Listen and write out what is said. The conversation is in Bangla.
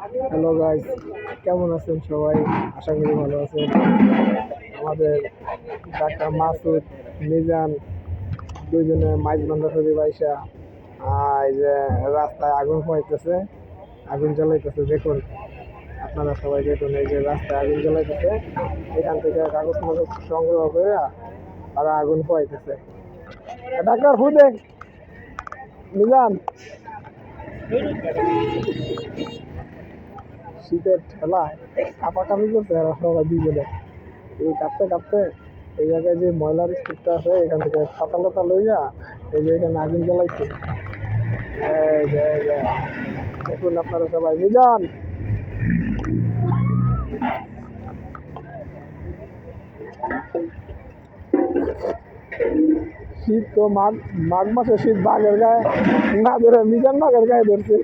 হ্যালো গাইস, কেমন আছেন সবাই? আশা করি ভালো আছেন। আমাদের ডাক্তার মাসুদ, মিজান দুইজনে মাইজ বান্ধা করে বাইসা এই যে রাস্তায় আগুন পাইতেছে, আগুন জ্বালাইতেছে। দেখুন, আপনারা সবাই দেখুন, এই যে রাস্তায় আগুন জ্বালাইতেছে। এখান থেকে কাগজ মাগজ সংগ্রহ করে তারা আগুন পাইতেছে। ডাক্তার হুদে মিজান, শীতের ঠেলায় কাঁপাকাঁপি করছে এরা সবাই দুজনে। এই কাঁপতে কাঁপতে এই জায়গায় যে ময়লার স্তূপটা আছে এখান থেকে পাতা লতা লইয়া এই যে এখানে আগুন জ্বালাইছে। এই যে দেখুন আপনারা সবাই মিজান। শীত তো মাঘ মাঘ মাসে শীত বাঘের গায়ে না ধরে মিজান বাঘের গায়ে ধরছে।